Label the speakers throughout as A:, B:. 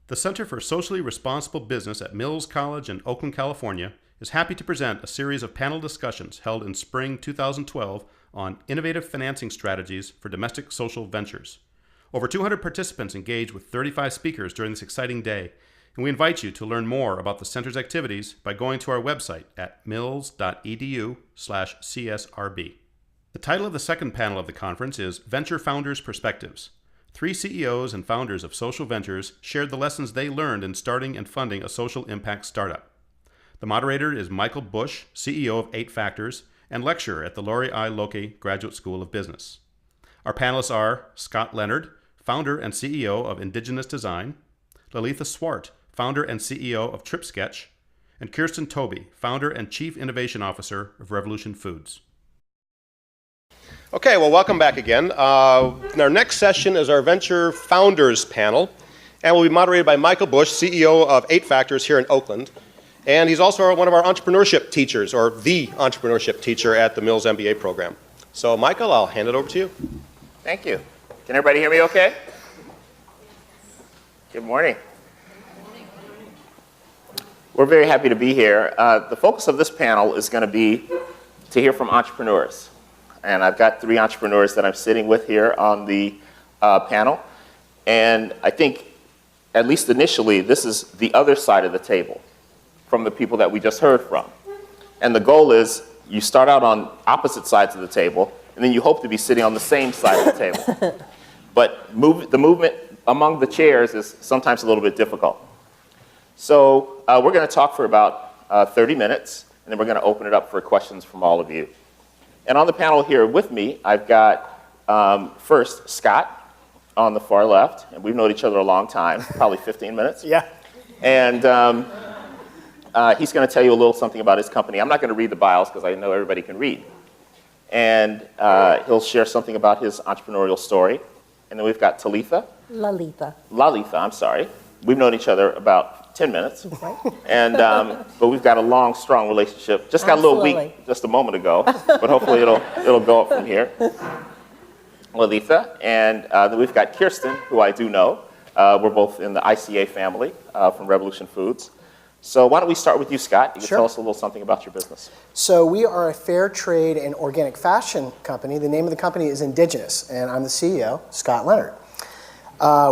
A: The Center for Socially Responsible Business at Mills College in Oakland, California, is happy to present a series of panel discussions held in spring 2012 on innovative financing strategies for domestic social ventures. Over 200 participants engaged with 35 speakers during this exciting day, and we invite you to learn more about the center's activities by going to our website at mills.edu/csrb. The title of the second panel of the conference is Venture Founders' Perspectives. 3 CEOs and founders of social ventures shared the lessons they learned in starting and funding a social impact startup. The moderator is Michael Bush, CEO of 8 Factors, and lecturer at the Lorry I Lokey Graduate School of Business. Our panelists are Scott Leonard, founder and CEO of Indigenous Design, Lalitha Swart, founder and CEO of TripSketch, and Kirsten Tobey, founder and Chief Innovation Officer of Revolution Foods. Okay, well, welcome back again. Our next session is our Venture Founders panel, and will be moderated by Michael Bush, CEO of 8 Factors here in Oakland. And he's also one of our entrepreneurship teachers, or the entrepreneurship teacher at the Mills MBA program. So, Michael, I'll hand it over to you.
B: Thank you. Can everybody hear me okay? Good morning. We're very happy to be here. The focus of this panel is going to be to hear from entrepreneurs. And I've got 3 entrepreneurs that I'm sitting with here on the panel. And I think, at least initially, this is the other side of the table from the people that we just heard from. And the goal is you start out on opposite sides of the table, and then you hope to be sitting on the same side of the table. But the movement among the chairs is sometimes a little bit difficult. So we're going to talk for about 30 minutes, and then we're going to open it up for questions from all of you. And on the panel here with me, I've got first Scott on the far left, and we've known each other a long time, probably 15 minutes.
C: Yeah.
B: And he's going to tell you a little something about his company. I'm not going to read the bios because I know everybody can read. And he'll share something about his entrepreneurial story. And then we've got
D: Lalitha,
B: I'm sorry. We've known each other about 10 minutes.
D: Right.
B: And, but we've got a long, strong relationship. Just got a little weak just a moment ago, but hopefully it'll go up from here. Lalitha, and then we've got Kirsten, who I do know. We're both in the ICA family from Revolution Foods. So why don't we start with you, Scott? You can tell us a little something about your business.
C: So we are a fair trade and organic fashion company. The name of the company is Indigenous, and I'm the CEO, Scott Leonard.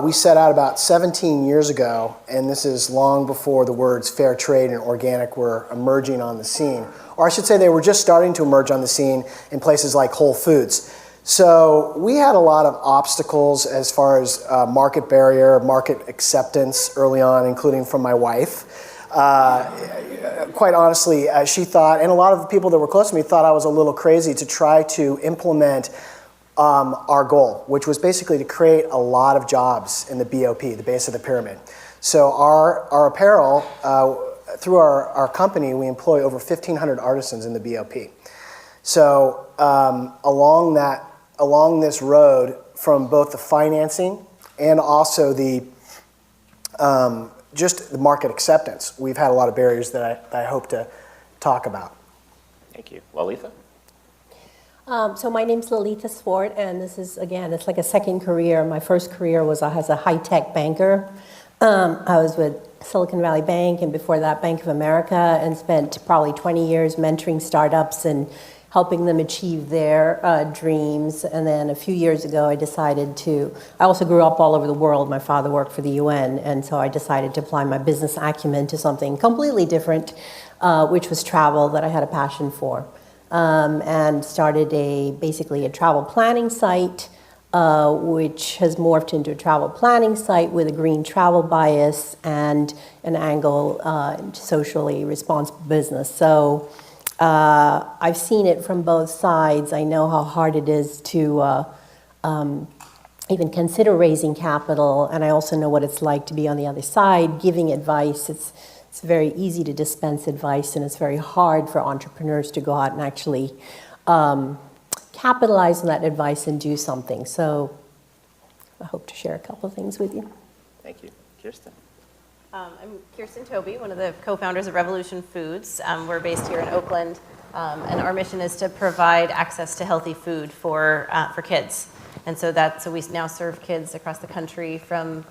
C: We set out about 17 years ago, and this is long before the words fair trade and organic were emerging on the scene. Or I should say they were just starting to emerge on the scene in places like Whole Foods. So we had a lot of obstacles as far as market barrier, market acceptance early on, including from my wife. Quite honestly, she thought, and a lot of the people that were close to me thought I was a little crazy to try to implement our goal, which was basically to create a lot of jobs in the BOP, the base of the pyramid. So our apparel, through our company, we employ over 1,500 artisans in the BOP. So along this road, from both the financing and also the just the market acceptance, we've had a lot of barriers that I hope to talk about.
B: Thank you. Lalitha?
D: So my name's Lalitha Swart, and this is, again, it's like a second career. My first career was as a high-tech banker. I was with Silicon Valley Bank, and before that, Bank of America, and spent probably 20 years mentoring startups and helping them achieve their dreams. And then a few years ago, I also grew up all over the world. My father worked for the UN, and so I decided to apply my business acumen to something completely different, which was travel that I had a passion for. And started basically a travel planning site, which has morphed into a travel planning site with a green travel bias and an angle into socially responsible business. So I've seen it from both sides. I know how hard it is to even consider raising capital, and I also know what it's like to be on the other side, giving advice. It's very easy to dispense advice, and it's very hard for entrepreneurs to go out and actually capitalize on that advice and do something. So I hope to share a couple of things with you.
B: Thank you. Kirsten?
E: I'm Kirsten Tobey, one of the co-founders of Revolution Foods. We're based here in Oakland, and our mission is to provide access to healthy food for kids. And so we now serve kids across the country from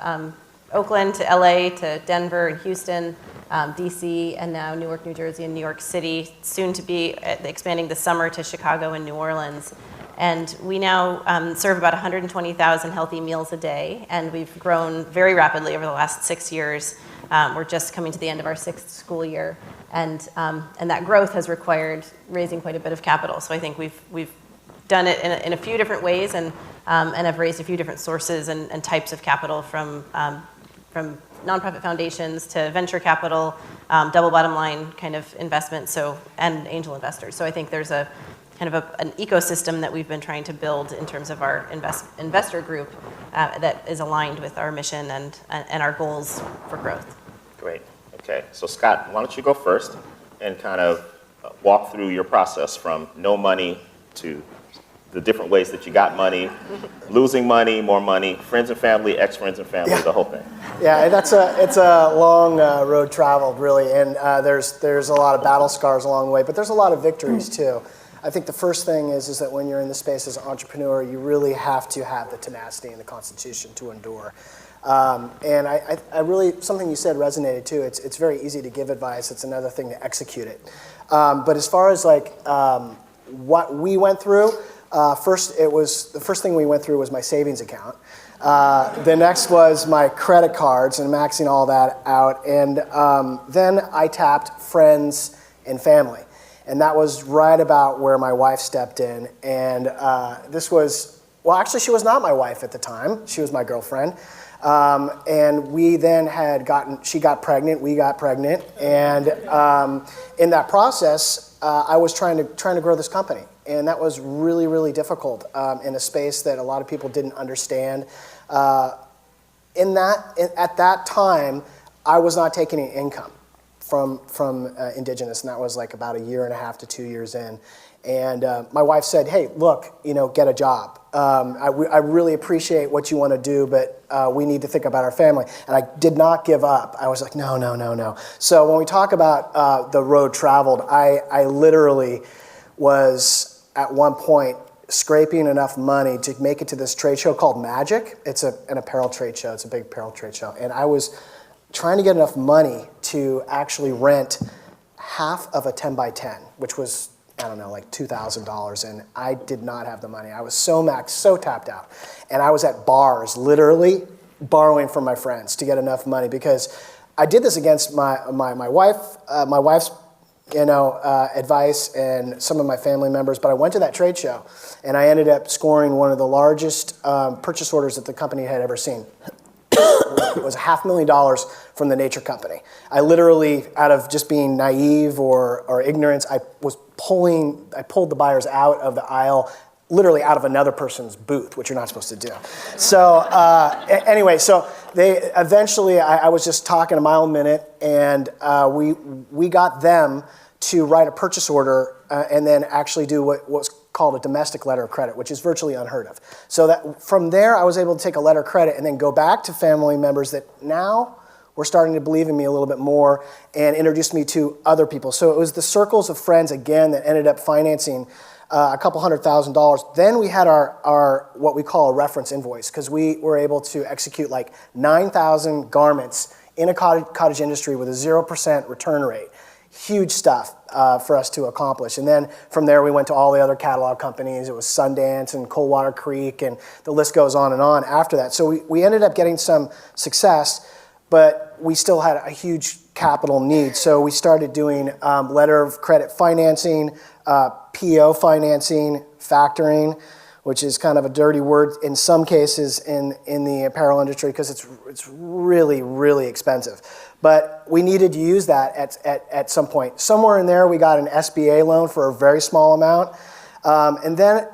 E: Oakland to LA to Denver and Houston, DC, and now Newark, New Jersey, and New York City, soon to be expanding this summer to Chicago and New Orleans. And we now serve about 120,000 healthy meals a day, and we've grown very rapidly over the last 6 years. We're just coming to the end of our 6th school year, and that growth has required raising quite a bit of capital. So I think we've done it in a few different ways, and have raised a few different sources and types of capital from nonprofit foundations to venture capital, double bottom line kind of investment, and angel investors. So I think there's a kind of an ecosystem that we've been trying to build in terms of our investor group that is aligned with our mission and our goals for growth.
B: Great. Okay. So Scott, why don't you go first and kind of walk through your process from no money to the different ways that you got money, losing money, more money, friends and family, ex-friends and family, the whole thing.
C: Yeah, it's a long road traveled, really, and there's a lot of battle scars along the way, but there's a lot of victories too. I think the first thing is that when you're in the space as an entrepreneur, you really have to have the tenacity and the constitution to endure. And I really, something you said resonated too. It's very easy to give advice. It's another thing to execute it. But as far as what we went through, the first thing we went through was my savings account. The next was my credit cards and maxing all that out. And then I tapped friends and family. And that was right about where my wife stepped in. And actually she was not my wife at the time. She was my girlfriend. And we then she got pregnant, we got pregnant. And in that process, I was trying to grow this company. And that was really, really difficult in a space that a lot of people didn't understand. At that time, I was not taking any income from Indigenous, and that was like about 1.5 to 2 years in. And my wife said, "Hey, look, get a job. I really appreciate what you want to do, but we need to think about our family." And I did not give up. I was like, no. So when we talk about the road traveled, I literally was at one point scraping enough money to make it to this trade show called Magic. It's an apparel trade show. It's a big apparel trade show. And I was trying to get enough money to actually rent half of a 10 by 10, which was, I don't know, like $2,000. And I did not have the money. I was so maxed, so tapped out. And I was at bars, literally borrowing from my friends to get enough money, because I did this against my wife's advice and some of my family members, but I went to that trade show and I ended up scoring one of the largest purchase orders that the company had ever seen. It was $500,000 from the Nature Company. I literally, out of just being naive or ignorance, I pulled the buyers out of the aisle, literally out of another person's booth, which you're not supposed to do. So anyway, so they eventually, I was just talking a mile a minute, and we got them to write a purchase order and then actually do what's called a domestic letter of credit, which is virtually unheard of. So that from there, I was able to take a letter of credit and then go back to family members that now were starting to believe in me a little bit more and introduced me to other people. So it was the circles of friends, again, that ended up financing a couple $100,000. Then we had our what we call a reference invoice, because we were able to execute like 9,000 garments in a cottage industry with a 0% return rate. Huge stuff for us to accomplish. And then from there, we went to all the other catalog companies. It was Sundance and Coldwater Creek, and the list goes on and on after that. So we ended up getting some success, but we still had a huge capital need. So we started doing letter of credit financing, PO financing, factoring, which is kind of a dirty word in some cases in the apparel industry, because it's really, really expensive. But we needed to use that at some point. Somewhere in there, we got an SBA loan for a very small amount. And then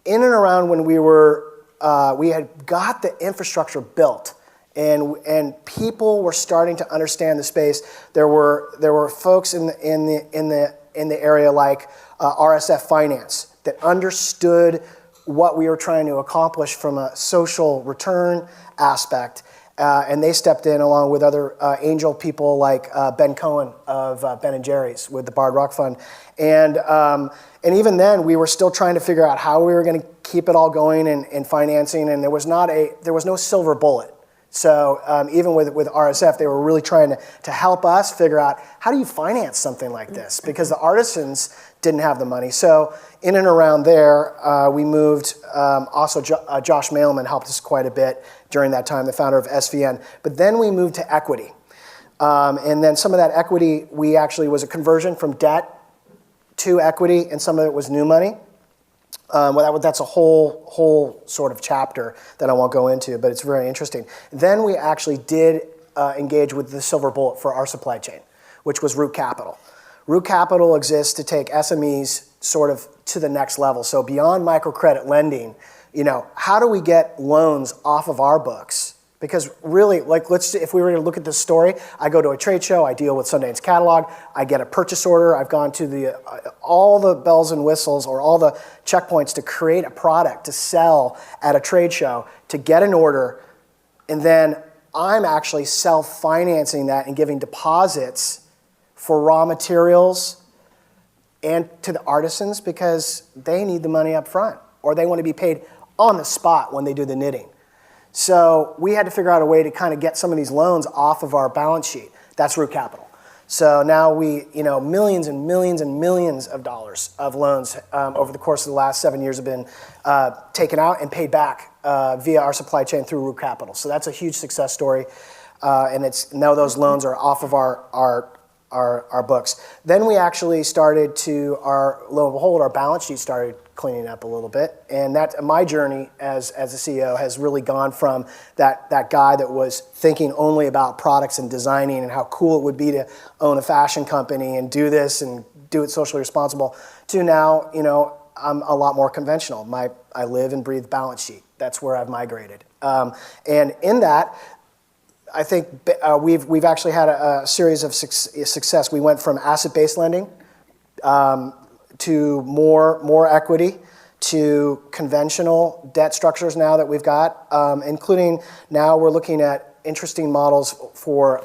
C: in and around when we had got the infrastructure built, and people were starting to understand the space. There were folks in the area like RSF Finance that understood what we were trying to accomplish from a social return aspect, and they stepped in along with other angel people like Ben Cohen of Ben & Jerry's with the Bard Rock Fund, and even then we were still trying to figure out how we were going to keep it all going and financing, and there was no silver bullet. So even with RSF, they were really trying to help us figure out, how do you finance something like this? Because the artisans didn't have the money. So in and around there, we moved, also Josh Mailman helped us quite a bit during that time, the founder of SVN. But then we moved to equity. And then some of that equity, we actually was a conversion from debt to equity, and some of it was new money. That's a whole sort of chapter that I won't go into, but it's very interesting. Then we actually did engage with the silver bullet for our supply chain, which was Root Capital. Root Capital exists to take SMEs sort of to the next level. So beyond microcredit lending, how do we get loans off of our books? Because really, if we were to look at this story, I go to a trade show, I deal with Sundance Catalog, I get a purchase order, I've gone to all the bells and whistles or all the checkpoints to create a product to sell at a trade show, to get an order, and then I'm actually self-financing that and giving deposits for raw materials and to the artisans because they need the money up front or they want to be paid on the spot when they do the knitting. So we had to figure out a way to kind of get some of these loans off of our balance sheet. That's Root Capital. So now we, millions and millions and millions of dollars of loans over the course of the last 7 years have been taken out and paid back via our supply chain through Root Capital. So that's a huge success story. And now those loans are off of our books. Then we actually started to, lo and behold, our balance sheet started cleaning up a little bit. And that my journey as a CEO has really gone from that guy that was thinking only about products and designing and how cool it would be to own a fashion company and do this and do it socially responsible to now, I'm a lot more conventional. I live and breathe balance sheet. That's where I've migrated. And in that, I think we've actually had a series of success. We went from asset-based lending to more equity to conventional debt structures now that we've got, including now we're looking at interesting models for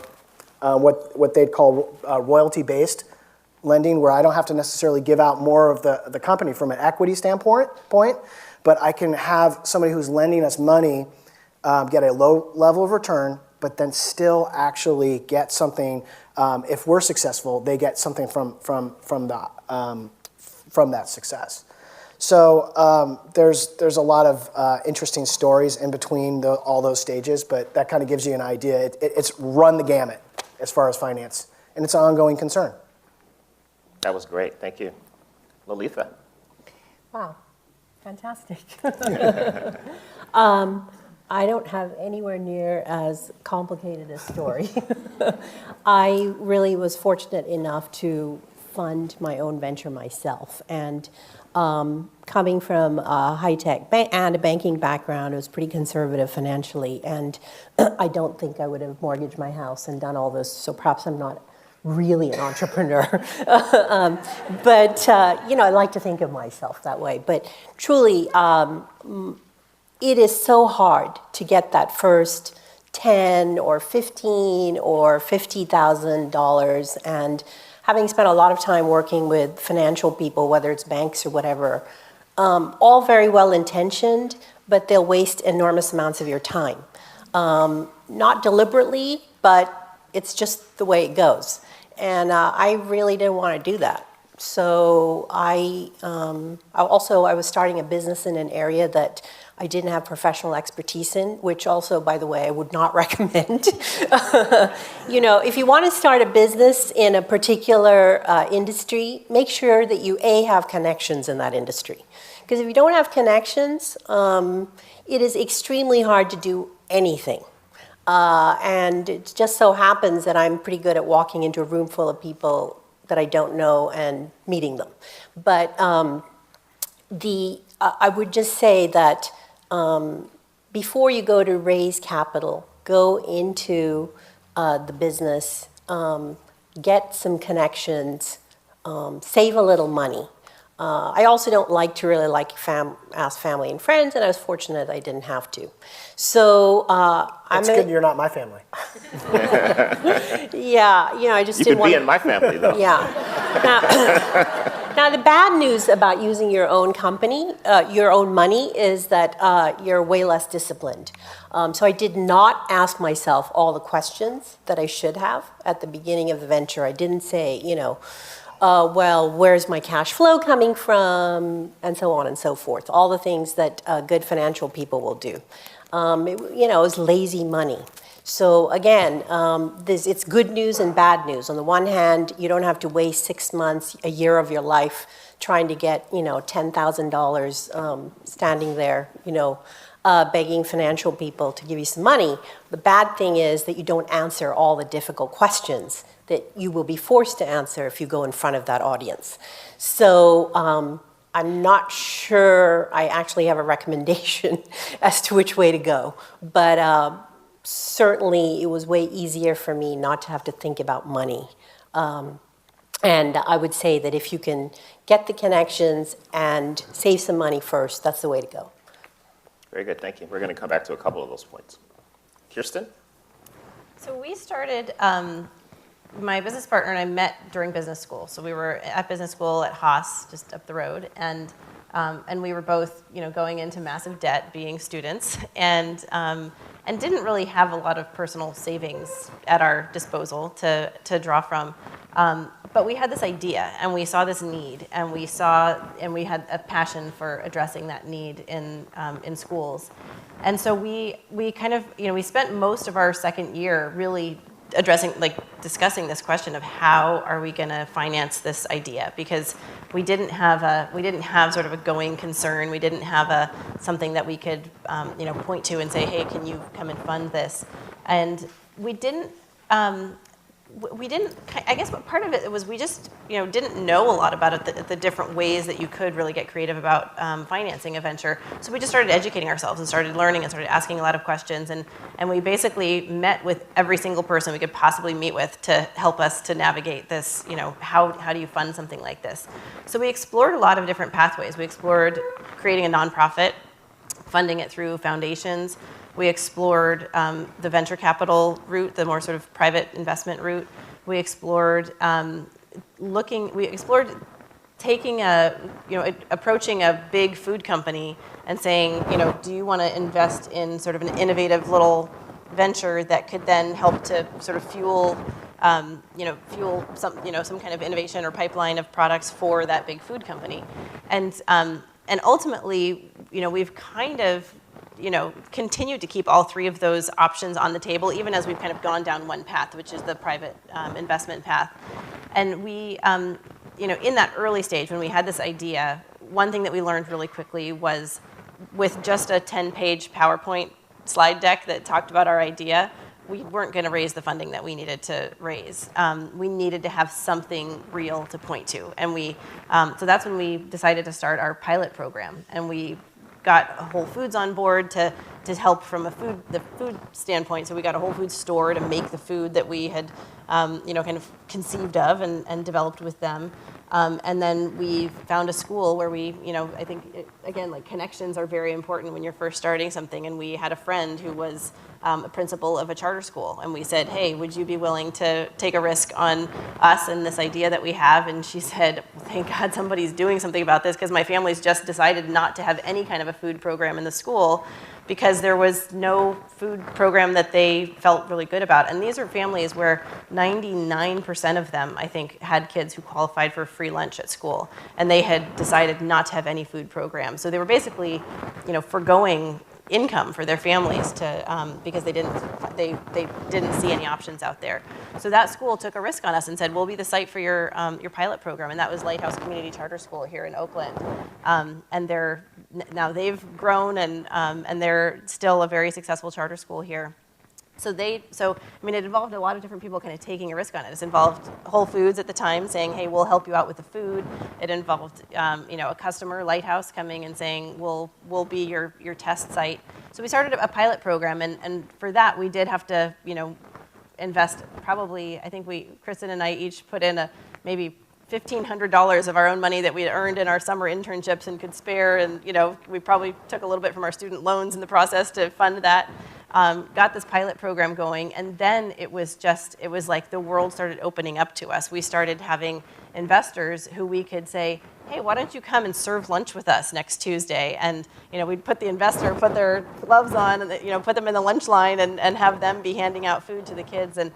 C: what they'd call royalty-based lending, where I don't have to necessarily give out more of the company from an equity standpoint, but I can have somebody who's lending us money get a low level of return, but then still actually get something. If we're successful, they get something from that success. So there's a lot of interesting stories in between all those stages, but that kind of gives you an idea. It's run the gamut as far as finance, and it's an ongoing concern.
B: That was great. Thank you. Lalitha.
D: Wow, fantastic. I don't have anywhere near as complicated a story. I really was fortunate enough to fund my own venture myself. And coming from a high-tech and a banking background, I was pretty conservative financially. And I don't think I would have mortgaged my house and done all this. So perhaps I'm not really an entrepreneur. But I like to think of myself that way. But truly, it is so hard to get that first $10 or $15 or $50,000. And having spent a lot of time working with financial people, whether it's banks or whatever, all very well intentioned, but they'll waste enormous amounts of your time. Not deliberately, but it's just the way it goes. And I really didn't want to do that. So I was starting a business in an area that I didn't have professional expertise in, which also, by the way, I would not recommend. If you want to start a business in a particular industry, make sure that you, have connections in that industry. Because if you don't have connections, it is extremely hard to do anything. And it just so happens that I'm pretty good at walking into a room full of people that I don't know and meeting them. But I would just say that before you go to raise capital, go into the business, get some connections, save a little money. I also don't like to really ask family and friends, and I was fortunate I didn't have to. So
C: it's good you're not my family.
D: Yeah, I just
B: you
D: didn't want.
B: You could be in my family, though.
D: Yeah. Now, the bad news about using your own company, your own money, is that you're way less disciplined. So I did not ask myself all the questions that I should have at the beginning of the venture. I didn't say, well, where's my cash flow coming from, and so on and so forth. All the things that good financial people will do. It was lazy money. So again, it's good news and bad news. On the one hand, you don't have to waste 6 months, a year of your life trying to get, $10,000 standing there, begging financial people to give you some money. The bad thing is that you don't answer all the difficult questions that you will be forced to answer if you go in front of that audience. So I'm not sure I actually have a recommendation as to which way to go, but certainly it was way easier for me not to have to think about money. And I would say that if you can get the connections and save some money first, that's the way to go.
B: Very good, thank you. We're going to come back to a couple of those points. Kirsten?
E: So we started, my business partner and I met during business school. So we were at business school at Haas, just up the road, and we were both, going into massive debt, being students, and didn't really have a lot of personal savings at our disposal to draw from. But we had this idea, and we saw this need, and we had a passion for addressing that need in schools. And so we kind of, we spent most of our second year really discussing this question of how are we going to finance this idea, because we didn't have sort of a going concern. We didn't have something that we could point to and say, hey, can you come and fund this? And we didn't. I guess part of it was we just didn't know a lot about it, the different ways that you could really get creative about financing a venture. So we just started educating ourselves and started learning and started asking a lot of questions, and we basically met with every single person we could possibly meet with to help us to navigate this. How do you fund something like this? So we explored a lot of different pathways. We explored creating a nonprofit, funding it through foundations. We explored the venture capital route, the more sort of private investment route. We explored approaching a big food company and saying, do you want to invest in sort of an innovative little venture that could then help to sort of fuel some kind of innovation or pipeline of products for that big food company, and ultimately, we've kind of continued to keep all three of those options on the table, even as we've kind of gone down one path, which is the private investment path. And we, in that early stage when we had this idea, one thing that we learned really quickly was with just a 10-page PowerPoint slide deck that talked about our idea, we weren't going to raise the funding that we needed to raise. We needed to have something real to point to. And so that's when we decided to start our pilot program. And we got Whole Foods on board to help from the food standpoint. So we got a Whole Foods store to make the food that we had, kind of conceived of and developed with them. And then we found a school where we, I think, again, connections are very important when you're first starting something. And we had a friend who was a principal of a charter school. And we said, hey, would you be willing to take a risk on us and this idea that we have? And she said, thank God somebody's doing something about this, because my family's just decided not to have any kind of a food program in the school because there was no food program that they felt really good about. And these are families where 99% of them, I think, had kids who qualified for free lunch at school. And they had decided not to have any food program. So they were basically, forgoing income for their families because they didn't see any options out there. So that school took a risk on us and said, we'll be the site for your pilot program. And that was Lighthouse Community Charter School here in Oakland. And they've grown and they're still a very successful charter school here. So it involved a lot of different people kind of taking a risk on it. It involved Whole Foods at the time saying, hey, we'll help you out with the food. It involved, a customer, Lighthouse, coming and saying, we'll be your test site. So we started a pilot program, and for that, we did have to, invest probably, I think Kristen and I each put in maybe $1,500 of our own money that we had earned in our summer internships and could spare, and we probably took a little bit from our student loans in the process to fund that. got this pilot program going, and then it was like the world started opening up to us. We started having investors who we could say, hey, why don't you come and serve lunch with us next Tuesday? And we'd put the investor, put their gloves on, and put them in the lunch line, and have them be handing out food to the kids. And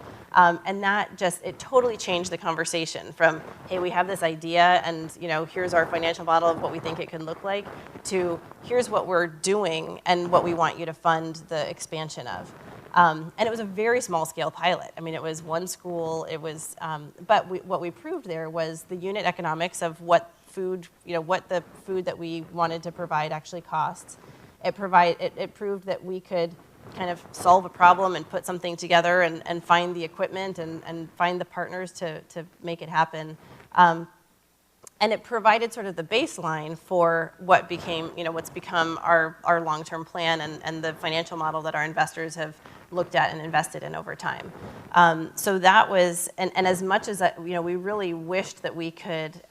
E: that it totally changed the conversation from, hey, we have this idea, and here's our financial model of what we think it could look like, to here's what we're doing and what we want you to fund the expansion of. And it was a very small scale pilot. I mean, it was one school. It was, but what we proved there was the unit economics of what food, what the food that we wanted to provide actually costs. It proved that we could kind of solve a problem and put something together and find the equipment and find the partners to make it happen. And it provided sort of the baseline for what became, what's become our long-term plan and the financial model that our investors have looked at and invested in over time. So that was, and as much as that, we really wished that we could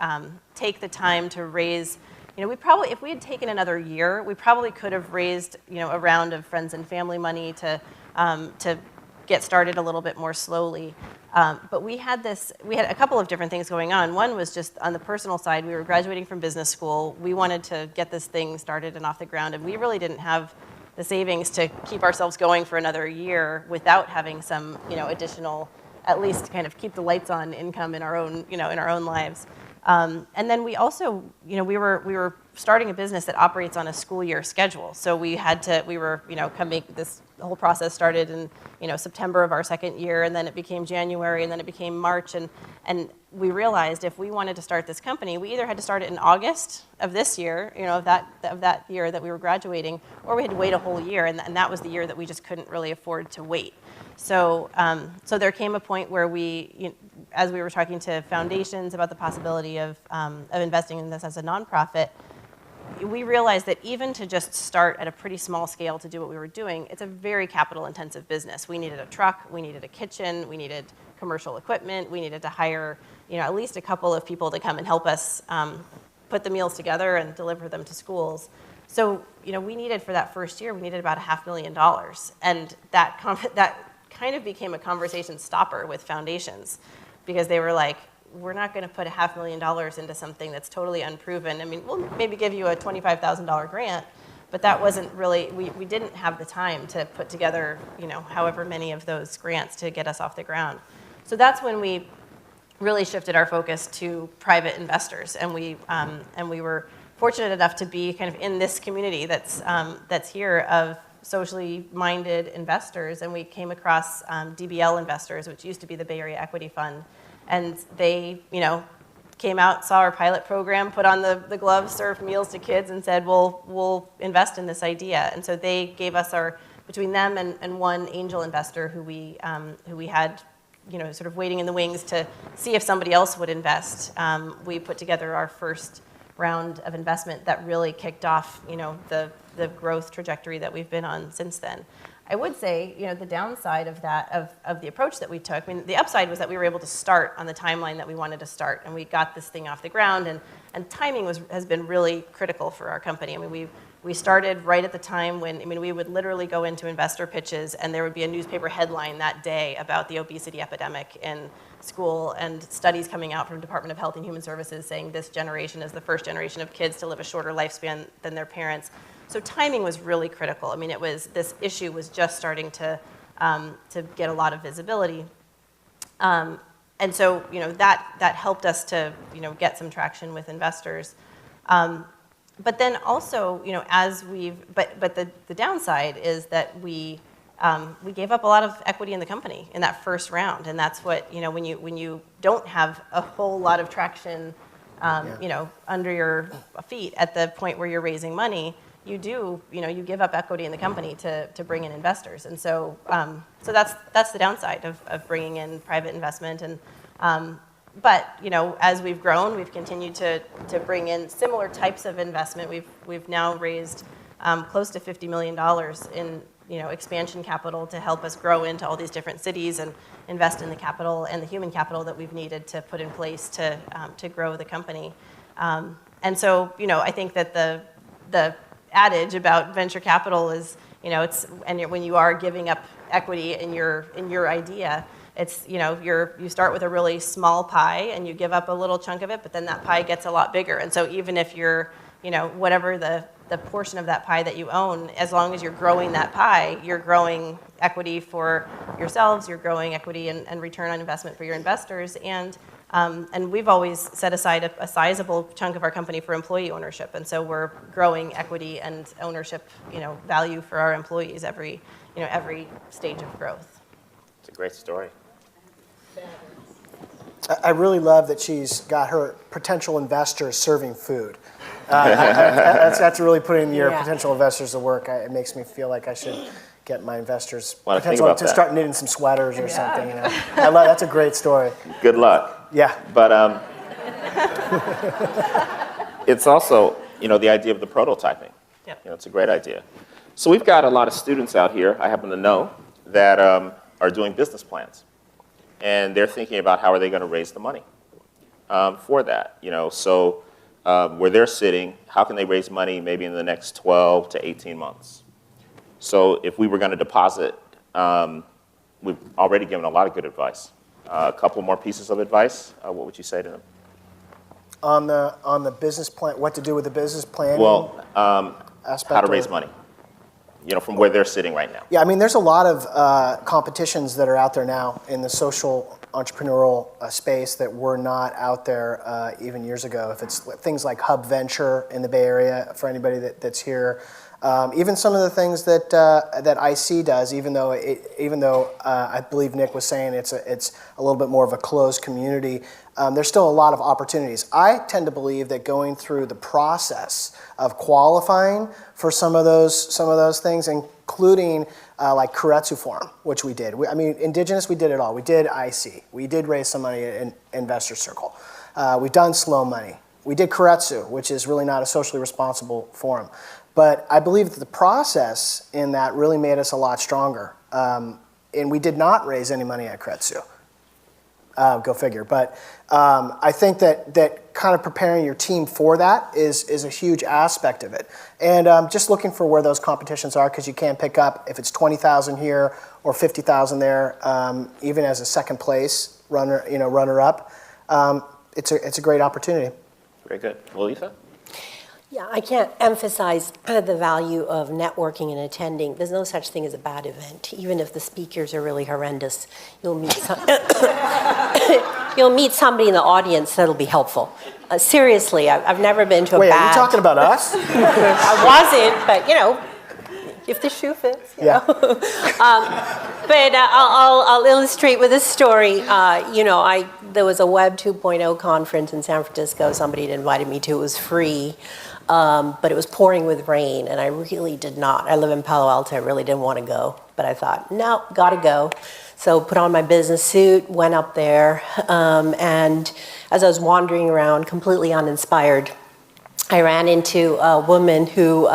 E: take the time to raise, we probably, if we had taken another year, we probably could have raised, a round of friends and family money to get started a little bit more slowly. But we had a couple of different things going on. One was just on the personal side. We were graduating from business school. We wanted to get this thing started and off the ground, and we really didn't have the savings to keep ourselves going for another year without having some, additional, at least kind of keep the lights on income in our own, in our own lives. And then we also, we were starting a business that operates on a school year schedule. So we were, the whole process started in, September of our second year, and then it became January, and then it became March, and we realized if we wanted to start this company, we either had to start it in August of this year, of that year that we were graduating, or we had to wait a whole year, and that was the year that we just couldn't really afford to wait. So, so there came a point where we, as we were talking to foundations about the possibility of investing in this as a nonprofit, we realized that even to just start at a pretty small scale to do what we were doing, it's a very capital-intensive business. We needed a truck, we needed a kitchen, we needed commercial equipment, we needed to hire, at least a couple of people to come and help us put the meals together and deliver them to schools. So, we needed, for that first year, we needed about $500,000, and that kind of became a conversation stopper with foundations, because they were like, we're not going to put $500,000 into something that's totally unproven. I mean, we'll maybe give you a $25,000 grant, but that wasn't really, we didn't have the time to put together, however many of those grants to get us off the ground. So that's when we really shifted our focus to private investors, and we were fortunate enough to be kind of in this community that's here of socially minded investors, and we came across DBL Investors, which used to be the Bay Area Equity Fund, and they, came out, saw our pilot program, put on the gloves, served meals to kids, and said, we'll invest in this idea. And so they gave us between them and one angel investor who we had, sort of waiting in the wings to see if somebody else would invest. We put together our first round of investment that really kicked off, the growth trajectory that we've been on since then. I would say, the downside of that, of the approach that we took, the upside was that we were able to start on the timeline that we wanted to start, and we got this thing off the ground, and timing has been really critical for our company. We started right at the time when, we would literally go into investor pitches, and there would be a newspaper headline that day about the obesity epidemic in school, and studies coming out from Department of Health and Human Services saying this generation is the first generation of kids to live a shorter lifespan than their parents. So timing was really critical. This issue was just starting to get a lot of visibility. And so, that helped us to, get some traction with investors. But then also, but the downside is that we gave up a lot of equity in the company in that first round, and that's what, when you don't have a whole lot of traction, under your feet at the point where you're raising money, you give up equity in the company to bring in investors, and so that's the downside of bringing in private investment, and but as we've grown, we've continued to bring in similar types of investment. We've now raised close to $50 million in expansion capital to help us grow into all these different cities and invest in the capital and the human capital that we've needed to put in place to grow the company, and so I think that the adage about venture capital is, when you are giving up equity in your idea, it's, you start with a really small pie and you give up a little chunk of it, but then that pie gets a lot bigger. And so even if you're, whatever the portion of that pie that you own, as long as you're growing that pie, you're growing equity for yourselves, you're growing equity and return on investment for your investors, and we've always set aside a sizable chunk of our company for employee ownership, and so we're growing equity and ownership, value for our employees every stage of growth.
B: It's a great story.
C: I really love that she's got her potential investors serving food. That's really putting your potential investors to work. It makes me feel like I should get my investors potential to start knitting some sweaters or something. I love that's a great story.
B: Good luck.
C: Yeah.
B: But it's also the idea of the prototyping.
E: Yep.
B: It's a great idea. So we've got a lot of students out here, I happen to know, that are doing business plans. And they're thinking about how are they going to raise the money for that. So where they're sitting, how can they raise money maybe in the next 12 to 18 months? So if we were going to deposit, we've already given a lot of good advice. A couple more pieces of advice, what would you say to them?
C: On the business plan, what to do with the business plan?
B: Well, how to raise money, from where they're sitting right now.
C: Yeah, I mean, there's a lot of competitions that are out there now in the social entrepreneurial space that were not out there even years ago. If it's things like Hub Venture in the Bay Area, for anybody that's here, even some of the things that IC does, even though I believe Nick was saying it's a little bit more of a closed community, there's still a lot of opportunities. I tend to believe that going through the process of qualifying for some of those things, including like Keiretsu Forum, which we did. Indigenous, we did it all. We did IC. We did raise some money in Investor Circle. We've done Slow Money. We did Keiretsu, which is really not a socially responsible forum. But I believe that the process in that really made us a lot stronger. And we did not raise any money at Keiretsu. Go figure. But I think that kind of preparing your team for that is a huge aspect of it. And just looking for where those competitions are, because you can't pick up if it's 20,000 here or 50,000 there, even as a second place runner up. It's a great opportunity.
B: Very good. Lalitha?
D: Yeah, I can't emphasize the value of networking and attending. There's no such thing as a bad event. Even if the speakers are really horrendous, you'll meet somebody in the audience that'll be helpful. Seriously, I've never been to a bad...
C: Wait, are you talking about us?
D: I wasn't, but if the shoe fits.
C: Yeah.
D: But I'll illustrate with this story. There was a Web 2.0 conference in San Francisco. Somebody had invited me to. It was free. But it was pouring with rain, and I really did not. I live in Palo Alto. I really didn't want to go. But I thought, no, got to go. So put on my business suit, went up there. And as I was wandering around, completely uninspired, I ran into a woman who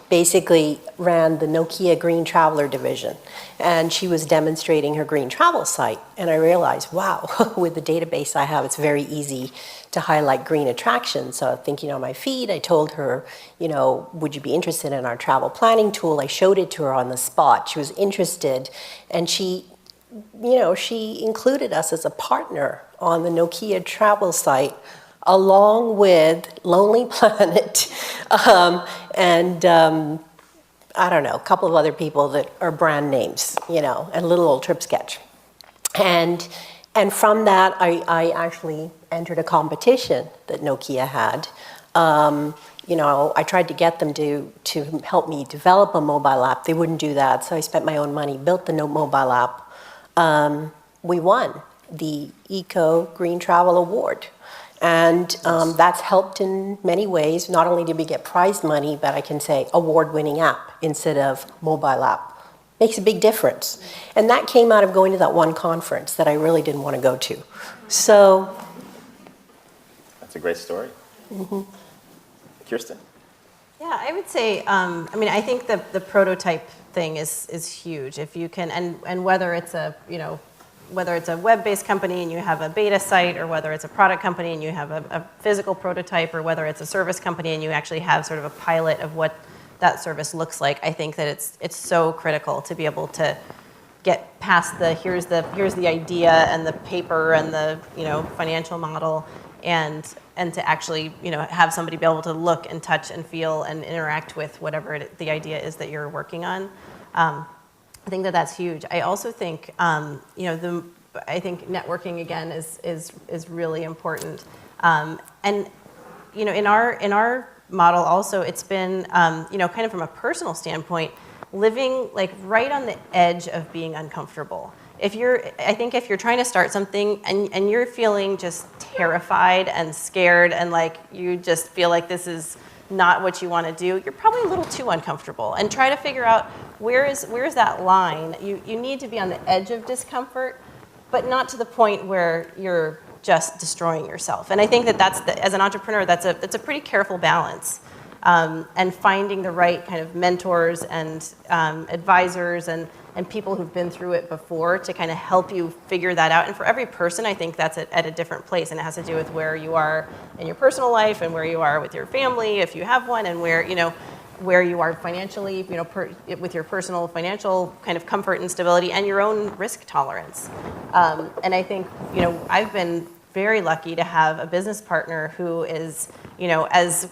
D: basically ran the Nokia Green Traveler division. And she was demonstrating her green travel site. And I realized, wow, with the database I have, it's very easy to highlight green attractions. So thinking on my feed, I told her, would you be interested in our travel planning tool? I showed it to her on the spot. She was interested. And she included us as a partner on the Nokia travel site, along with Lonely Planet and I don't know, a couple of other people that are brand names, and little old TripSketch. And from that, I actually entered a competition that Nokia had. I tried to get them to help me develop a mobile app. They wouldn't do that, so I spent my own money, built the mobile app. We won the Eco Green Travel Award. And that's helped in many ways. Not only did we get prize money, but I can say award-winning app instead of mobile app. Makes a big difference. And that came out of going to that one conference that I really didn't want to go to. So.
B: That's a great story. Mm-hmm. Kirsten?
E: Yeah, I would say, I think the prototype thing is huge. If you can, and whether it's whether it's a web-based company and you have a beta site, or whether it's a product company and you have a physical prototype, or whether it's a service company and you actually have sort of a pilot of what that service looks like, I think that it's so critical to be able to get past the here's the idea and the paper and the financial model, and to actually have somebody be able to look and touch and feel and interact with whatever the idea is that you're working on. I think that that's huge. I also think I think networking again is really important, and in our model also, it's been kind of from a personal standpoint, living like right on the edge of being uncomfortable. I think if you're trying to start something and you're feeling just terrified and scared and like you just feel like this is not what you want to do, you're probably a little too uncomfortable. And try to figure out where's that line. You need to be on the edge of discomfort, but not to the point where you're just destroying yourself. And I think that's as an entrepreneur, that's a pretty careful balance. And finding the right kind of mentors and advisors and people who've been through it before to kind of help you figure that out. And for every person, I think that's at a different place, and it has to do with where you are in your personal life and where you are with your family, if you have one, and where you are financially, with your personal financial kind of comfort and stability and your own risk tolerance. And I think, I've been very lucky to have a business partner who is, as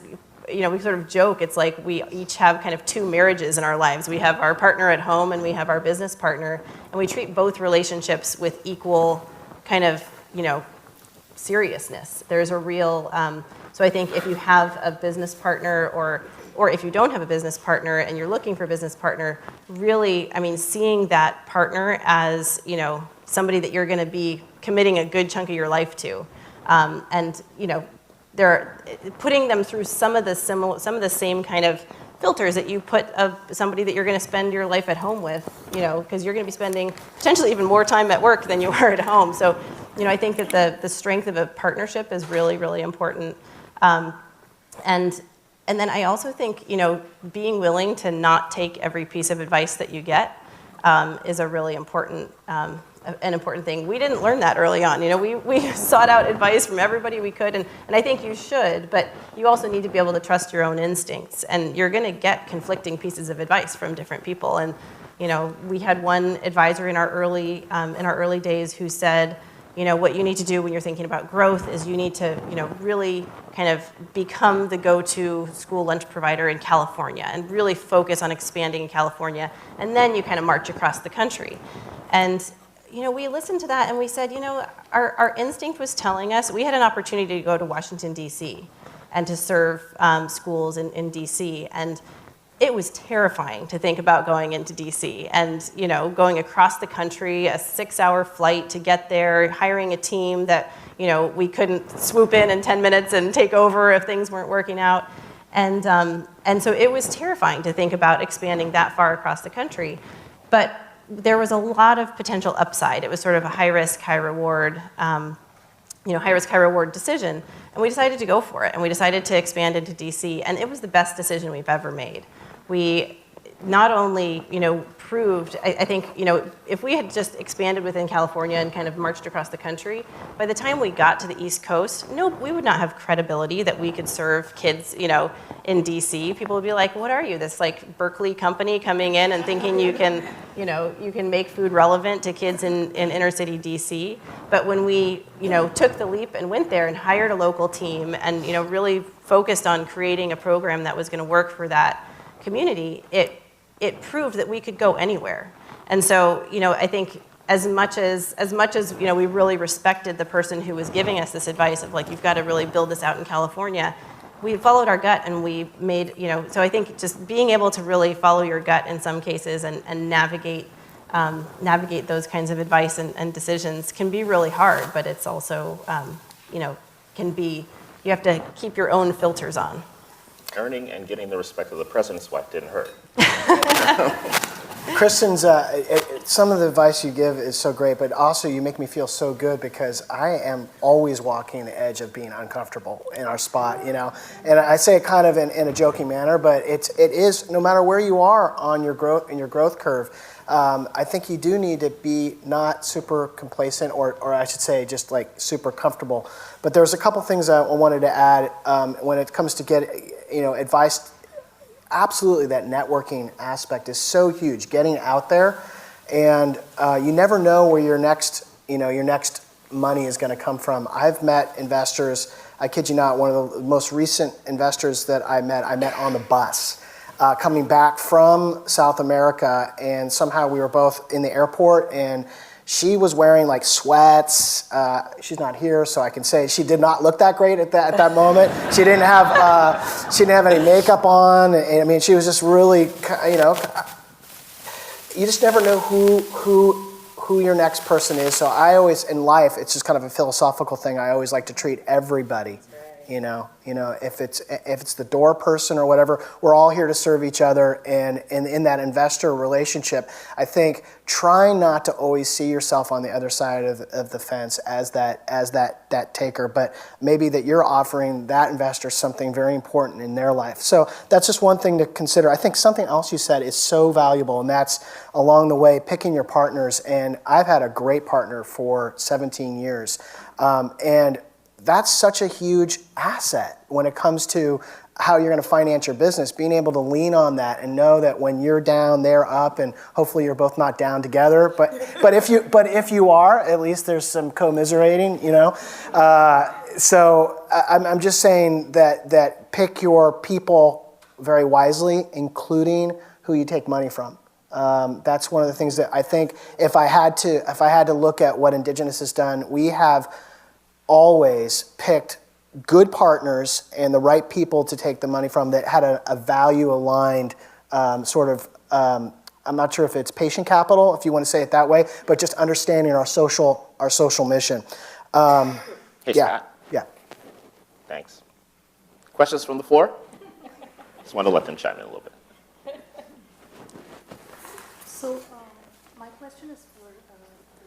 E: we sort of joke, it's like we each have kind of two marriages in our lives. We have our partner at home and we have our business partner, and we treat both relationships with equal kind of, seriousness. There's a real, so I think if you have a business partner or if you don't have a business partner and you're looking for a business partner, really, seeing that partner as, somebody that you're going to be committing a good chunk of your life to, and they're putting them through some of the same kind of filters that you put of somebody that you're going to spend your life at home with, because you're going to be spending potentially even more time at work than you are at home. So, I think that the strength of a partnership is really, really important. And then I also think, being willing to not take every piece of advice that you get is a really important thing. We didn't learn that early on. We sought out advice from everybody we could, and I think you should, but you also need to be able to trust your own instincts, and you're going to get conflicting pieces of advice from different people. And we had one advisor in our early days who said, what you need to do when you're thinking about growth is you need to, really kind of become the go-to school lunch provider in California and really focus on expanding in California, and then you kind of march across the country. And we listened to that and we said, our instinct was telling us we had an opportunity to go to Washington, D.C. and to serve schools in D.C. And it was terrifying to think about going into D.C. and, going across the country, a 6-hour flight to get there, hiring a team that, we couldn't swoop in 10 minutes and take over if things weren't working out. And so it was terrifying to think about expanding that far across the country. But there was a lot of potential upside. It was sort of a high risk, high reward, decision. And we decided to go for it. And we decided to expand into DC. And it was the best decision we've ever made. We not only, proved, I think, if we had just expanded within California and kind of marched across the country, by the time we got to the East Coast, we would not have credibility that we could serve kids, in DC. People would be like, what are you, this like Berkeley company coming in and thinking you can make food relevant to kids in inner city DC? But when we, took the leap and went there and hired a local team and, really focused on creating a program that was going to work for that community, it proved that we could go anywhere. And so, I think as much as we really respected the person who was giving us this advice of like, you've got to really build this out in California, we followed our gut and we made, so I think just being able to really follow your gut in some cases and navigate those kinds of advice and decisions can be really hard, but it's also, you have to keep your own filters on.
B: Earning and getting the respect of the president's wife didn't hurt.
C: Kirsten's, some of the advice you give is so great, but also you make me feel so good because I am always walking the edge of being uncomfortable in our spot, And I say it kind of in a joking manner, but it is, no matter where you are on your growth curve, I think you do need to be not super complacent, or I should say just like super comfortable. But there's a couple things I wanted to add when it comes to get advice absolutely that networking aspect is so huge, getting out there, and you never know where your next money is going to come from. I've met investors, I kid you not, one of the most recent investors that I met on the bus, coming back from South America, and somehow we were both in the airport, and she was wearing like sweats. She's not here, so I can say she did not look that great at that moment. She didn't have any makeup on. And I mean, she was just really, you just never know who your next person is. So I always, in life, it's just kind of a philosophical thing. I always like to treat everybody. If it's the door person or whatever, we're all here to serve each other. And in that investor relationship, I think trying not to always see yourself on the other side of the fence as that taker, but maybe that you're offering that investor something very important in their life. So that's just one thing to consider. I think something else you said is so valuable, and that's along the way picking your partners. And I've had a great partner for 17 years, and that's such a huge asset when it comes to how you're going to finance your business, being able to lean on that and know that when you're down, they're up, and hopefully you're both not down together. But if you are, at least there's some commiserating, So I'm just saying that pick your people very wisely, including who you take money from. That's one of the things that I think if I had to look at what Indigenous has done, we have always picked good partners and the right people to take the money from that had a value-aligned I'm not sure if it's patient capital, if you want to say it that way, but just understanding our social mission.
B: Hey, Scott.
C: Yeah.
B: Thanks. Questions from the floor? Just want to let them chime in a little bit.
F: So, my question is for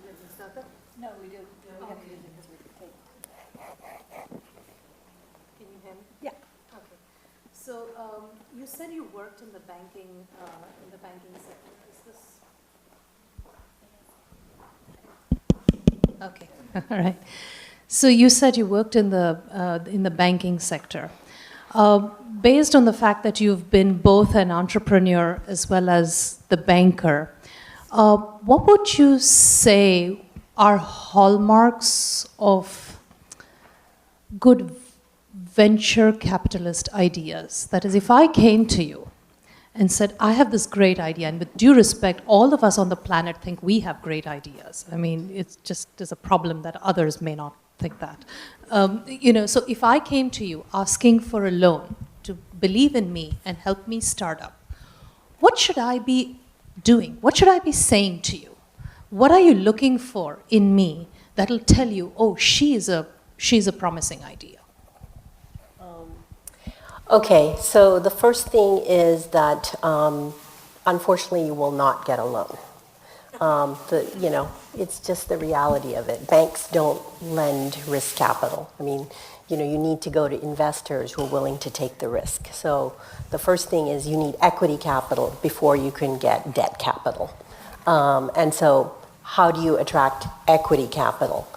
F: Lalitha. No, we do. We have to use it because we're taking. Can you hear me?
D: Yeah.
F: Okay. So, you said you worked in the banking sector. Is this? Okay. All right. So you said you worked in the banking sector. Based on the fact that you've been both an entrepreneur as well as the banker, what would you say are hallmarks of good venture capitalist ideas? That is, if I came to you and said, I have this great idea, and with due respect, all of us on the planet think we have great ideas. I mean, it's just, there's a problem that others may not think that. So if I came to you asking for a loan to believe in me and help me start up, what should I be doing? What should I be saying to you? What are you looking for in me that'll tell you, oh, she's a promising idea?
D: Okay, so the first thing is that unfortunately you will not get a loan. It's just the reality of it. Banks don't lend risk capital. I mean, you need to go to investors who are willing to take the risk. So the first thing is you need equity capital before you can get debt capital. And so how do you attract equity capital?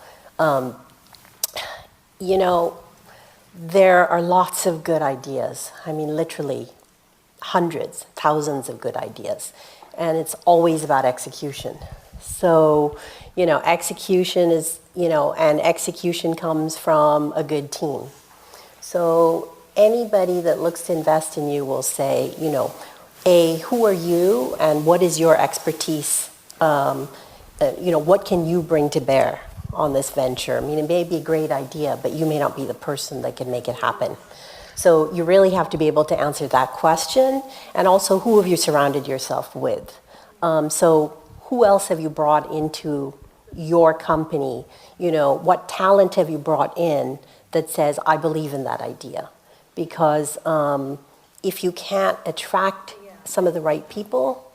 D: There are lots of good ideas. I mean, literally hundreds, thousands of good ideas. And it's always about execution. So, execution is, and execution comes from a good team. So anybody that looks to invest in you will say, who are you and what is your expertise? What can you bring to bear on this venture? I mean, it may be a great idea, but you may not be the person that can make it happen. So you really have to be able to answer that question, and also who have you surrounded yourself with? So who else have you brought into your company? What talent have you brought in that says, I believe in that idea? Because if you can't attract some of the right people,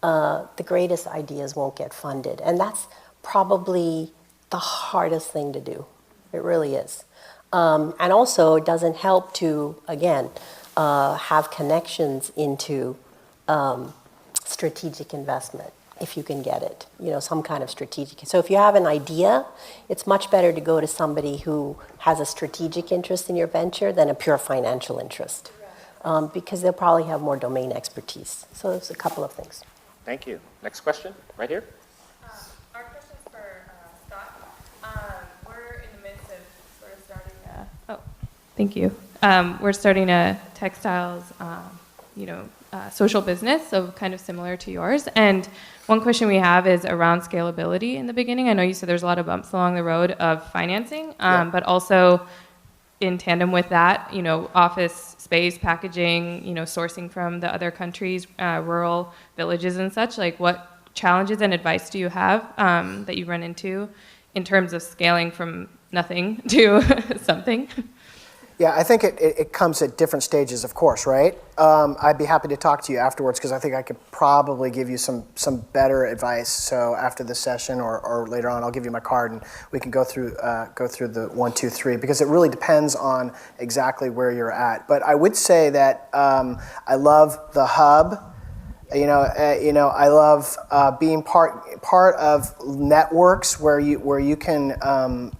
D: the greatest ideas won't get funded. And that's probably the hardest thing to do. It really is. And also, it doesn't help to, again, have connections into strategic investment, if you can get it, some kind of strategic. So if you have an idea, it's much better to go to somebody who has a strategic interest in your venture than a pure financial interest. because they'll probably have more domain expertise. So there's a couple of things.
B: Thank you. Next question, right here.
G: Our question is for Scott. We're in the midst of sort of starting thank you. We're starting a textiles, social business, so kind of similar to yours. And one question we have is around scalability in the beginning. I know you said there's a lot of bumps along the road of financing, but also in tandem with that, office space, packaging, sourcing from the other countries, rural villages and such. Like, what challenges and advice do you have that you run into in terms of scaling from nothing to something?
C: Yeah, I think it comes at different stages, of course, right? I'd be happy to talk to you afterwards because I think I could probably give you some better advice. So after this session or later on, I'll give you my card and we can go through the 1, 2, 3 because it really depends on exactly where you're at. But I would say that I love the hub. I love being part of networks where you can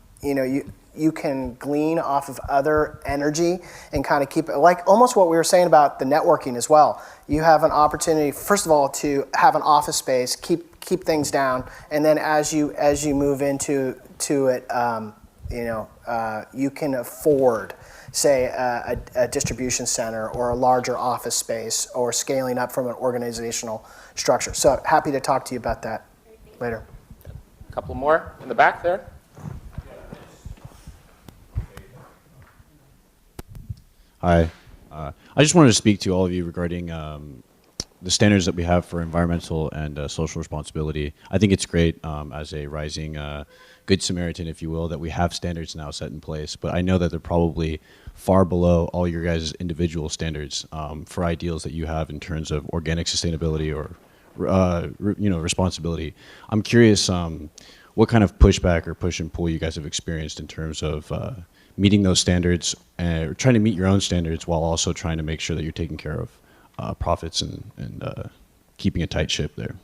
C: you can glean off of other energy and kind of keep it, like almost what we were saying about the networking as well. You have an opportunity, first of all, to have an office space, keep things down, and then as you move into it, you can afford, say, a distribution center or a larger office space or scaling up from an organizational structure. So happy to talk to you about that later.
B: A couple more in the back there.
H: Hi. I just wanted to speak to all of you regarding the standards that we have for environmental and social responsibility. I think it's great as a rising good Samaritan, if you will, that we have standards now set in place, but I know that they're probably far below all your guys' individual standards for ideals that you have in terms of organic sustainability or responsibility. I'm curious what kind of pushback or push and pull you guys have experienced in terms of meeting those standards, or trying to meet your own standards while also trying to make sure that you're taking care of profits and keeping a tight ship there.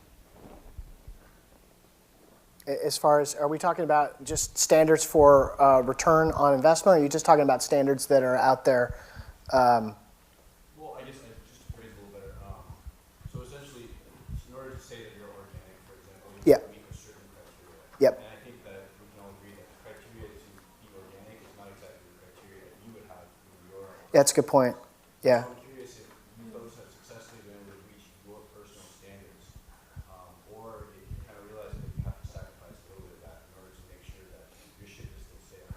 C: As far as, are we talking about just standards for return on investment, or are you just talking about standards that are out there?
H: Well, I guess just to phrase it a little better. So essentially, in order to say that you're organic, for example, you have to meet a certain criteria.
C: Yep.
H: And I think that we can all agree that the criteria to be organic is not exactly the criteria that you would have in your own.
C: Yeah, that's a good point. Yeah.
H: So I'm curious if you folks have successfully been able to reach your personal standards, or if you kind of realize that you have to sacrifice a little bit of that in order to make sure that your ship is still sailing.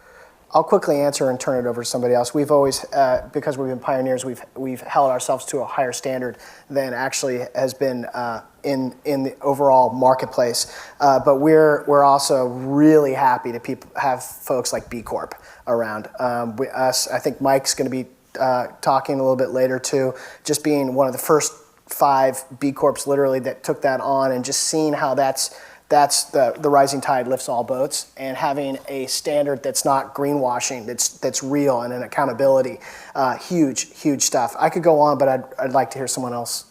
C: I'll quickly answer and turn it over to somebody else. We've always, because we've been pioneers, we've held ourselves to a higher standard than actually has been in the overall marketplace. But we're also really happy to have folks like B Corp around. I think Mike's going to be talking a little bit later too. Just being one of the first 5 B Corps literally that took that on, and just seeing how that's the rising tide lifts all boats, and having a standard that's not greenwashing, that's real and an accountability, huge stuff. I could go on, but I'd like to hear someone else.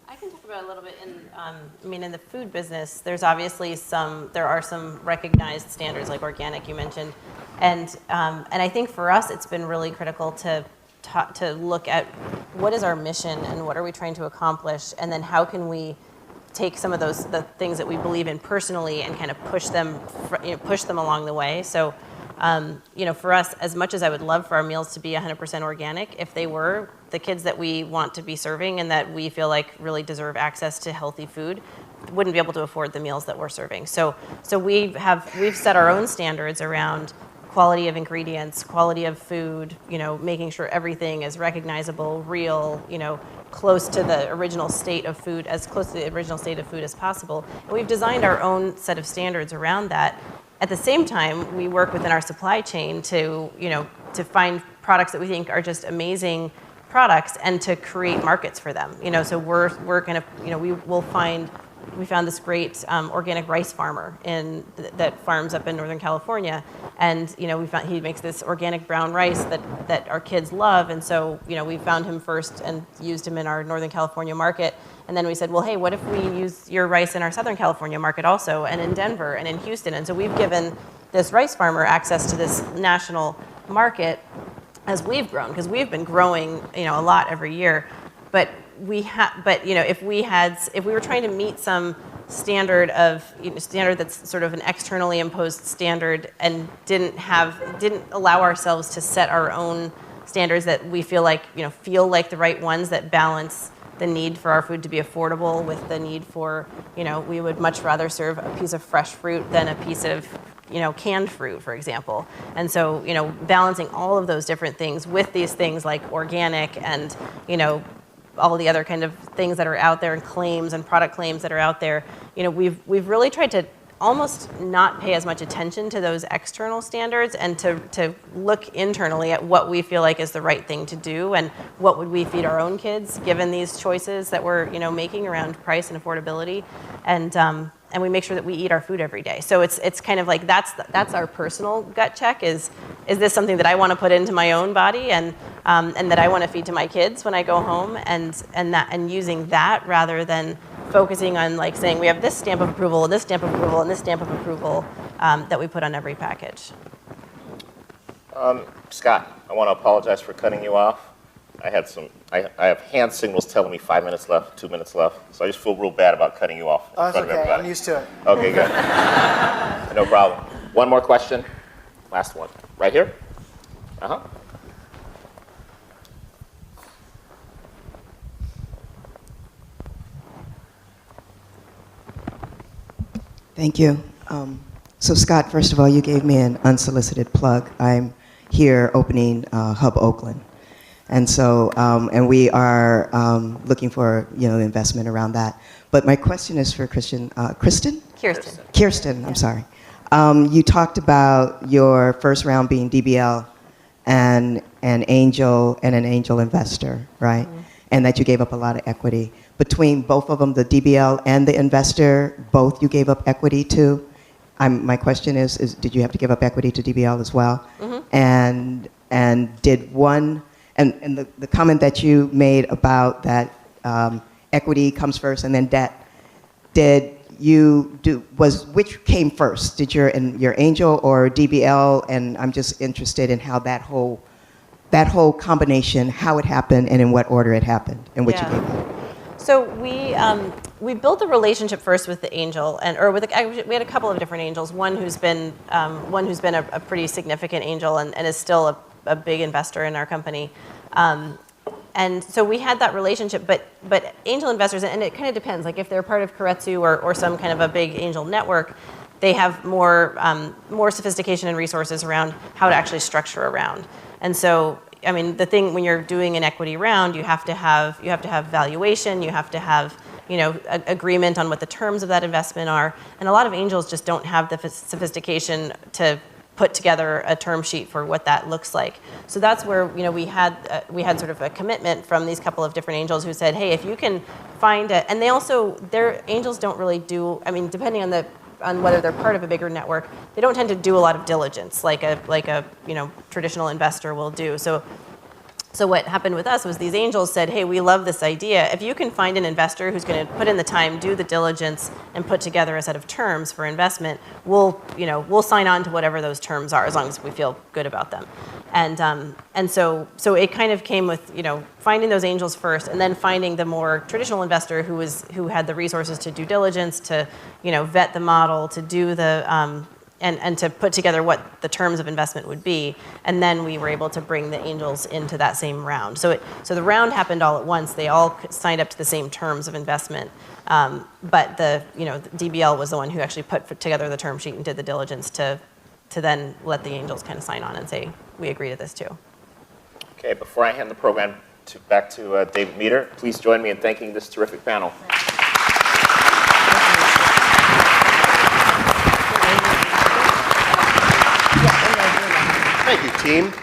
E: I can talk about a little bit in the food business. There's obviously there are some recognized standards like organic you mentioned, and I think for us it's been really critical to look at what is our mission and what are we trying to accomplish, and then how can we take some of the things that we believe in personally and kind of push them along the way. So, for us, as much as I would love for our meals to be 100% organic, if they were, the kids that we want to be serving and that we feel like really deserve access to healthy food wouldn't be able to afford the meals that we're serving. So we've set our own standards around quality of ingredients, quality of food, making sure everything is recognizable, real, close to the original state of food, as close to the original state of food as possible. And we've designed our own set of standards around that. At the same time, we work within our supply chain to find products that we think are just amazing products and to create markets for them. So we're kind of, we found this great organic rice farmer that farms up in Northern California, and we found he makes this organic brown rice that our kids love, and so we found him first and used him in our Northern California market, and then we said, well, hey, what if we use your rice in our Southern California market also, and in Denver and in Houston, and so we've given this rice farmer access to this national market. as we've grown, because we've been growing, a lot every year. But if we were trying to meet some standard that's sort of an externally imposed standard and didn't allow ourselves to set our own standards that we feel like the right ones that balance the need for our food to be affordable with the need for, we would much rather serve a piece of fresh fruit than a piece of canned fruit, for example. And so, balancing all of those different things with these things like organic and, all the other kind of things that are out there and claims and product claims that are out there, we've really tried to almost not pay as much attention to those external standards and to look internally at what we feel like is the right thing to do and what would we feed our own kids given these choices that we're making around price and affordability, and we make sure that we eat our food every day. So it's kind of like that's our personal gut check is this something that I want to put into my own body and that I want to feed to my kids when I go home and using that rather than focusing on like saying we have this stamp of approval and this stamp of approval and this stamp of approval that we put on every package.
B: Scott, I want to apologize for cutting you off. I have hand signals telling me 5 minutes left, 2 minutes left, so I just feel real bad about cutting you off in
C: Oh,
B: front
C: it's
B: of
C: okay.
B: everybody.
C: I'm used to it.
B: Okay, good. No problem. One more question. Last one. Right here.
I: Thank you. So Scott, first of all, you gave me an unsolicited plug. I'm here opening Hub Oakland. And so, and we are looking for, investment around that. But my question is for Kirsten? Kirsten, I'm sorry. You talked about your first round being DBL and an angel investor, right? Mm-hmm. And that you gave up a lot of equity. Between both of them, the DBL and the investor, both you gave up equity to. My question is did you have to give up equity to DBL as well? Mm-hmm. And did one, and the comment that you made about that equity comes first and then debt, which came first? Did your angel or DBL? And I'm just interested in how that whole combination, how it happened and in what order it happened and what you gave up.
E: So we built a relationship first with the angel, we had a couple of different angels. One who's been a pretty significant angel and is still a big investor in our company. And so we had that relationship, but angel investors, and it kind of depends. Like if they're part of Keiretsu or some kind of a big angel network, they have more sophistication and resources around how to actually structure a round. And so, I mean, the thing when you're doing an equity round, you have to have valuation, you have to have agreement on what the terms of that investment are, and a lot of angels just don't have the sophistication to put together a term sheet for what that looks like. So that's where we had sort of a commitment from these couple of different angels who said, hey, if you can find it, and their angels don't really do. I mean, depending on whether they're part of a bigger network, they don't tend to do a lot of diligence like a traditional investor will do. So what happened with us was these angels said, hey, we love this idea. If you can find an investor who's going to put in the time, do the diligence, and put together a set of terms for investment, we'll sign on to whatever those terms are as long as we feel good about them. And so it kind of came with finding those angels first, and then finding the more traditional investor who had the resources to do diligence, to vet the model, to do the and to put together what the terms of investment would be, and then we were able to bring the angels into that same round. So the round happened all at once. They all signed up to the same terms of investment, but the DBL was the one who actually put together the term sheet and did the diligence to then let the angels kind of sign on and say we agree to this too.
B: Okay, before I hand the program back to David Meter, please join me in thanking this terrific panel.
A: Thank you, team.